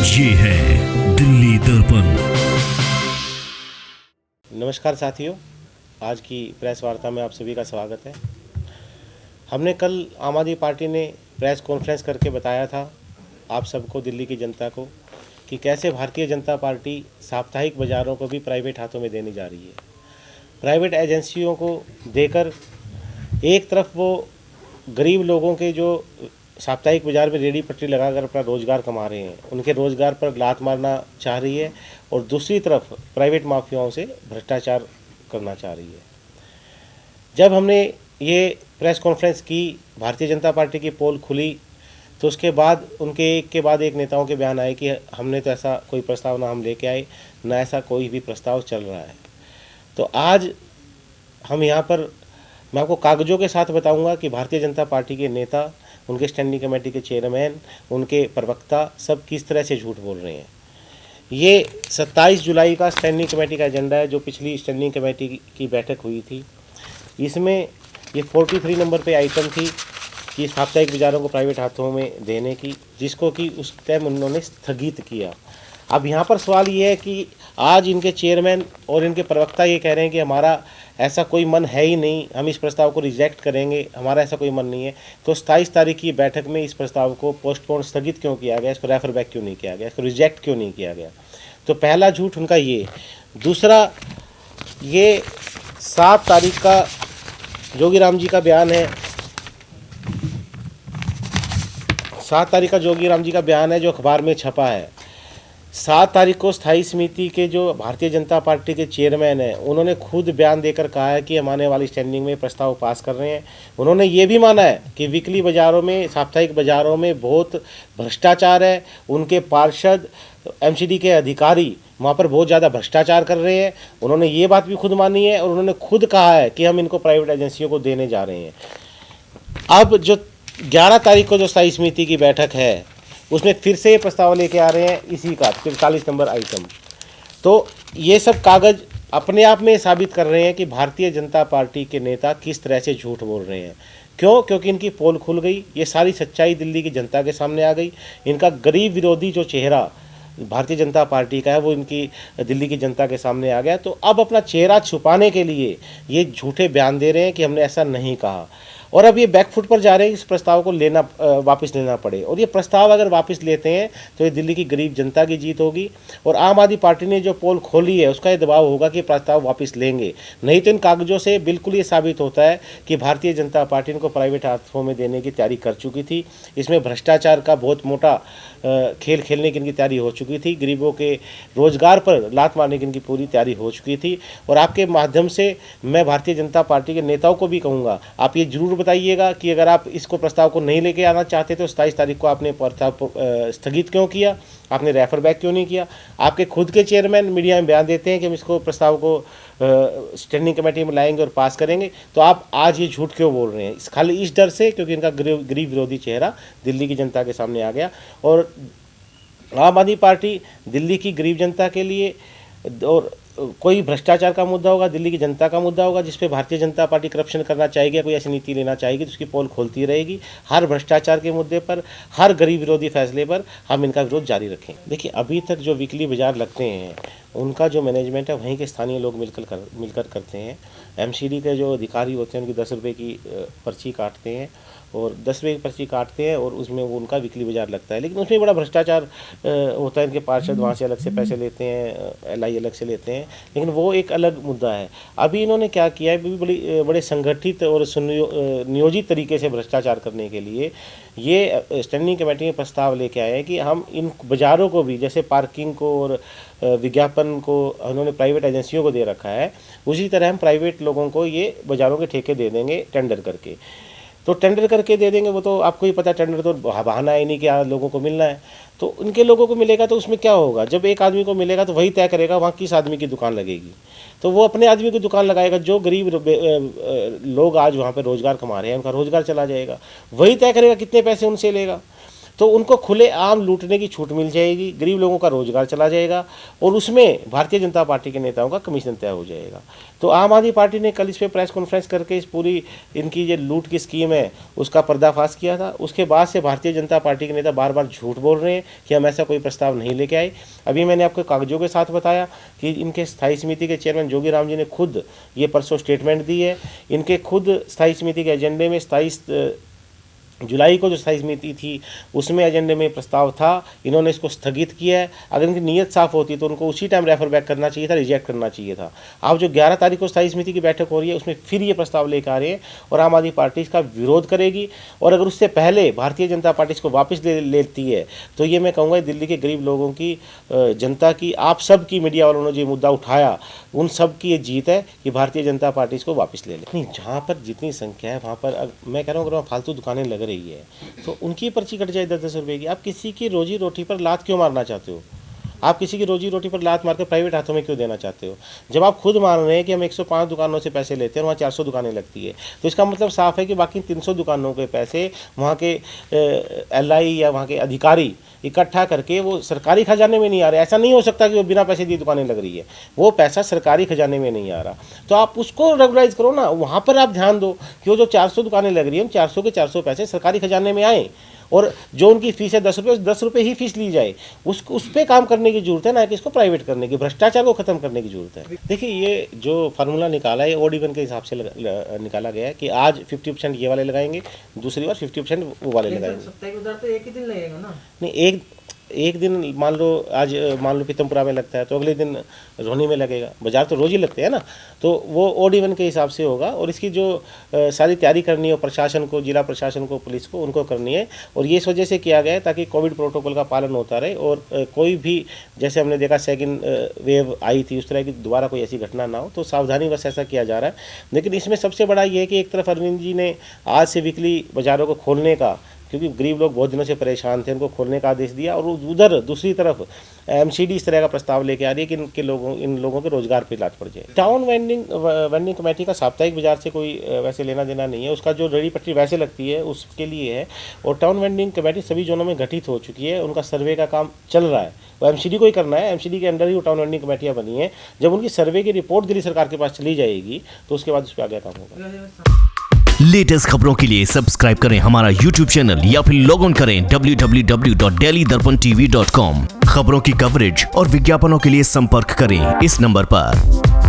ये है दिल्ली दर्पण। नमस्कार साथियों, आज की प्रेस वार्ता में आप सभी का स्वागत है। हमने कल आम आदमी पार्टी ने प्रेस कॉन्फ्रेंस करके बताया था आप सबको, दिल्ली की जनता को, कि कैसे भारतीय जनता पार्टी साप्ताहिक बाज़ारों को भी प्राइवेट हाथों में देने जा रही है। प्राइवेट एजेंसियों को देकर एक तरफ वो गरीब लोगों के जो साप्ताहिक बाज़ार में रेडी पटरी लगाकर अपना रोज़गार कमा रहे हैं, उनके रोज़गार पर लात मारना चाह रही है, और दूसरी तरफ प्राइवेट माफियाओं से भ्रष्टाचार करना चाह रही है। जब हमने ये प्रेस कॉन्फ्रेंस की, भारतीय जनता पार्टी की पोल खुली, तो उसके बाद उनके एक के बाद एक नेताओं के बयान आए कि हमने तो ऐसा कोई प्रस्ताव ना हम लेके आए, ना ऐसा कोई भी प्रस्ताव चल रहा है। तो आज हम यहाँ पर, मैं आपको कागज़ों के साथ बताऊंगा कि भारतीय जनता पार्टी के नेता, उनके स्टैंडिंग कमेटी के चेयरमैन, उनके प्रवक्ता सब किस तरह से झूठ बोल रहे हैं। ये 27 जुलाई का स्टैंडिंग कमेटी का एजेंडा है, जो पिछली स्टैंडिंग कमेटी की बैठक हुई थी। इसमें ये 43 नंबर पे आइटम थी कि साप्ताहिक बाज़ारों को प्राइवेट हाथों में देने की, जिसको कि उस टाइम उन्होंने स्थगित किया। अब यहाँ पर सवाल ये है कि आज इनके चेयरमैन और इनके प्रवक्ता ये कह रहे हैं कि हमारा ऐसा कोई मन है ही नहीं, हम इस प्रस्ताव को रिजेक्ट करेंगे, हमारा ऐसा कोई मन नहीं है। तो 27 तारीख की बैठक में इस प्रस्ताव को पोस्टपोन, स्थगित क्यों किया गया, इसको रेफर बैक क्यों नहीं किया गया, इसको रिजेक्ट क्यों नहीं किया गया? तो पहला झूठ उनका ये। दूसरा, ये 7 तारीख का जोगीराम जी का बयान है, 7 तारीख का जोगीराम जी का बयान है जो अखबार में छपा है। 7 तारीख को स्थायी समिति के जो भारतीय जनता पार्टी के चेयरमैन हैं, उन्होंने खुद बयान देकर कहा है कि हम आने वाली स्टैंडिंग में प्रस्ताव पास कर रहे हैं। उन्होंने ये भी माना है कि वीकली बाज़ारों में, साप्ताहिक बाज़ारों में बहुत भ्रष्टाचार है, उनके पार्षद, एमसीडी के अधिकारी वहाँ पर बहुत ज़्यादा भ्रष्टाचार कर रहे हैं। उन्होंने ये बात भी खुद मानी है, और उन्होंने खुद कहा है कि हम इनको प्राइवेट एजेंसियों को देने जा रहे हैं। अब जो 11 तारीख को जो स्थायी समिति की बैठक है, उसमें फिर से ये प्रस्ताव लेके आ रहे हैं, इसी का 43 नंबर आइटम। तो ये सब कागज़ अपने आप में साबित कर रहे हैं कि भारतीय जनता पार्टी के नेता किस तरह से झूठ बोल रहे हैं। क्यों? क्योंकि इनकी पोल खुल गई, ये सारी सच्चाई दिल्ली की जनता के सामने आ गई। इनका गरीब विरोधी जो चेहरा भारतीय जनता पार्टी का है, वो इनकी दिल्ली की जनता के सामने आ गया। तो अब अपना चेहरा छुपाने के लिए ये झूठे बयान दे रहे हैं कि हमने ऐसा नहीं कहा, और अब ये बैकफुट पर जा रहे हैं, इस प्रस्ताव को वापस लेना पड़े। और ये प्रस्ताव अगर वापस लेते हैं तो ये दिल्ली की गरीब जनता की जीत होगी, और आम आदमी पार्टी ने जो पोल खोली है उसका ये दबाव होगा कि प्रस्ताव वापस लेंगे। नहीं तो इन कागज़ों से बिल्कुल ये साबित होता है कि भारतीय जनता पार्टी इनको प्राइवेट हाथों में देने की तैयारी कर चुकी थी। इसमें भ्रष्टाचार का बहुत मोटा खेल खेलने की इनकी तैयारी हो चुकी थी, गरीबों के रोजगार पर लात मारने की इनकी पूरी तैयारी हो चुकी थी। और आपके माध्यम से मैं भारतीय जनता पार्टी के नेताओं को भी कहूँगा, आप ये जरूर बताइएगा कि अगर आप इसको प्रस्ताव को नहीं लेके आना चाहते तो 27 तारीख को आपने प्रस्ताव स्थगित क्यों किया, आपने रेफर बैक क्यों नहीं किया? आपके खुद के चेयरमैन मीडिया में बयान देते हैं कि हम इसको प्रस्ताव को स्टैंडिंग कमेटी में लाएंगे और पास करेंगे। तो आप आज ये झूठ क्यों बोल रहे हैं? खाली इस डर से, क्योंकि इनका गरीब विरोधी चेहरा दिल्ली की जनता के सामने आ गया। और आम आदमी पार्टी दिल्ली की गरीब जनता के लिए, और कोई भ्रष्टाचार का मुद्दा होगा, दिल्ली की जनता का मुद्दा होगा, जिस पे भारतीय जनता पार्टी करप्शन करना चाहेगी, कोई ऐसी नीति लेना चाहेगी, तो उसकी पोल खोलती रहेगी। हर भ्रष्टाचार के मुद्दे पर, हर गरीब विरोधी फैसले पर हम इनका विरोध जारी रखें। देखिए, अभी तक जो वीकली बाज़ार लगते हैं, उनका जो मैनेजमेंट है वहीं के स्थानीय लोग मिलकर करते हैं। एमसीडी के जो अधिकारी होते हैं, उनकी 10 रुपये की पर्ची काटते हैं, और 10 रुपये की पर्ची काटते हैं, और उसमें वो उनका वीकली बाज़ार लगता है। लेकिन उसमें बड़ा भ्रष्टाचार होता है। इनके पार्षद वहाँ से अलग से पैसे लेते हैं, एलआई अलग से लेते हैं, लेकिन वो एक अलग मुद्दा है। अभी इन्होंने क्या किया है, बड़े संगठित और नियोजित तरीके से भ्रष्टाचार करने के लिए ये स्टैंडिंग कमेटी में प्रस्ताव लेके आए हैं कि हम इन बाज़ारों को भी, जैसे पार्किंग को और विज्ञापन को उन्होंने प्राइवेट एजेंसियों को दे रखा है, उसी तरह हम प्राइवेट लोगों को ये बाज़ारों के ठेके दे देंगे टेंडर करके। तो टेंडर करके दे देंगे, वो तो आपको ही पता है, टेंडर तो बहाना है नहीं कि लोगों को मिलना है। तो उनके लोगों को मिलेगा तो उसमें क्या होगा? जब एक आदमी को मिलेगा तो वही तय करेगा वहाँ किस आदमी की दुकान लगेगी। तो वो अपने आदमी की दुकान लगाएगा। जो गरीब लोग आज वहाँ पर रोज़गार कमा रहे हैं, उनका रोज़गार चला जाएगा। वही तय करेगा कितने पैसे उनसे लेगा। तो उनको खुले आम लूटने की छूट मिल जाएगी, गरीब लोगों का रोजगार चला जाएगा और उसमें भारतीय जनता पार्टी के नेताओं का कमीशन तय हो जाएगा। तो आम आदमी पार्टी ने कल इस पर प्रेस कॉन्फ्रेंस करके इस पूरी इनकी जो लूट की स्कीम है उसका पर्दाफाश किया था। उसके बाद से भारतीय जनता पार्टी के नेता बार बार झूठ बोल रहे हैं कि हम ऐसा कोई प्रस्ताव नहीं लेके आए। अभी मैंने आपको कागजों के साथ बताया कि इनके स्थायी समिति के चेयरमैन जोगीराम जी ने खुद ये परसों स्टेटमेंट दी है। इनके खुद स्थायी समिति के एजेंडे में 27 जुलाई को जो स्थायी समिति थी उसमें एजेंडे में प्रस्ताव था, इन्होंने इसको स्थगित किया है। अगर इनकी नीयत साफ होती तो उनको उसी टाइम रेफर बैक करना चाहिए था, रिजेक्ट करना चाहिए था। अब जो 11 तारीख को स्थायी समिति की बैठक हो रही है उसमें फिर ये प्रस्ताव लेकर आ रहे हैं और आम आदमी पार्टी इसका विरोध करेगी। और अगर उससे पहले भारतीय जनता पार्टी इसको वापस लेती है तो ये मैं कहूँगा दिल्ली के गरीब लोगों की, जनता की, आप सब की, मीडिया वालों ने जो मुद्दा उठाया उन सब की ये जीत है कि भारतीय जनता पार्टी इसको वापस ले ले। नहीं, जहाँ पर जितनी संख्या है वहाँ पर मैं कह रहा हूँ अगर वहाँ फालतू दुकानें लग रही है तो उनकी पर्ची कट जाए 10-10 रुपये की। आप किसी की रोजी रोटी पर लात क्यों मारना चाहते हो? आप किसी की रोजी रोटी पर लात मारकर प्राइवेट हाथों में क्यों देना चाहते हो? जब आप खुद मान रहे हैं कि हम 105 दुकानों से पैसे लेते हैं और वहाँ 400 दुकानें लगती है तो इसका मतलब साफ है कि बाकी 300 दुकानों के पैसे वहाँ के LI या वहाँ के अधिकारी इकट्ठा करके वो सरकारी खजाने में नहीं आ रहे। ऐसा नहीं हो सकता कि वो बिना पैसे दिए दुकानें लग रही है, वो पैसा सरकारी खजाने में नहीं आ रहा। तो आप उसको रेगुलाइज करो ना, वहाँ पर आप ध्यान दो कि वो जो 400 दुकानें लग रही हैं 400 के 400 पैसे सरकारी खजाने में आए और जो उनकी फीस है 10 रुपये, 10 रुपये ही फीस ली जाए। उस पर काम करने की जरूरत है, ना कि इसको प्राइवेट करने की, भ्रष्टाचार को खत्म करने की जरूरत है। देखिए, ये जो फार्मूला निकाला है ओड इवन के हिसाब से निकाला गया है कि आज 50% ये वाले लगाएंगे, दूसरी बार 50% वो वाले लगाएंगे। सप्ताह के उधर तो एक ही दिन लगेगा ना? नहीं, एक दिन मान लो, आज मान लो पीतमपुरा में लगता है तो अगले दिन रोहनी में लगेगा। बाजार तो रोज ही लगते हैं ना, तो वो ओड इवन के हिसाब से होगा। और इसकी जो सारी तैयारी करनी है प्रशासन को, जिला प्रशासन को, पुलिस को, उनको करनी है। और ये इस वजह से किया गया है ताकि कोविड प्रोटोकॉल का पालन होता रहे और कोई भी, जैसे हमने देखा सेकंड वेव आई थी, उस तरह की दोबारा कोई ऐसी घटना ना हो। तो सावधानी बस ऐसा किया जा रहा है। लेकिन इसमें सबसे बड़ा ये है कि एक तरफ अरविंद जी ने आज से वीकली बाज़ारों को खोलने का, क्योंकि गरीब लोग बहुत दिनों से परेशान थे, उनको खोलने का आदेश दिया। और उधर दूसरी तरफ MCD इस तरह का प्रस्ताव लेके आ रही है कि इन लोगों के रोजगार पे लात पड़ जाए। टाउन वेंडिंग कमेटी का साप्ताहिक बाजार से कोई वैसे लेना देना नहीं है, उसका जो रेडी पट्टी वैसे लगती है उसके लिए है। और टाउन वेंडिंग कमेटी सभी जोनों में गठित हो चुकी है, उनका सर्वे का काम चल रहा है। वो MCD को ही करना है, MCD के अंडर ही वो टाउन वेंडिंग कमेटियाँ बनी है। जब उनकी सर्वे की रिपोर्ट दिल्ली सरकार के पास चली जाएगी तो उसके बाद उस पर आगे काम होगा। लेटेस्ट खबरों के लिए सब्सक्राइब करें हमारा YouTube चैनल या फिर लॉग ऑन करें www.delhidarpantv.com। खबरों की कवरेज और विज्ञापनों के लिए संपर्क करें इस नंबर पर।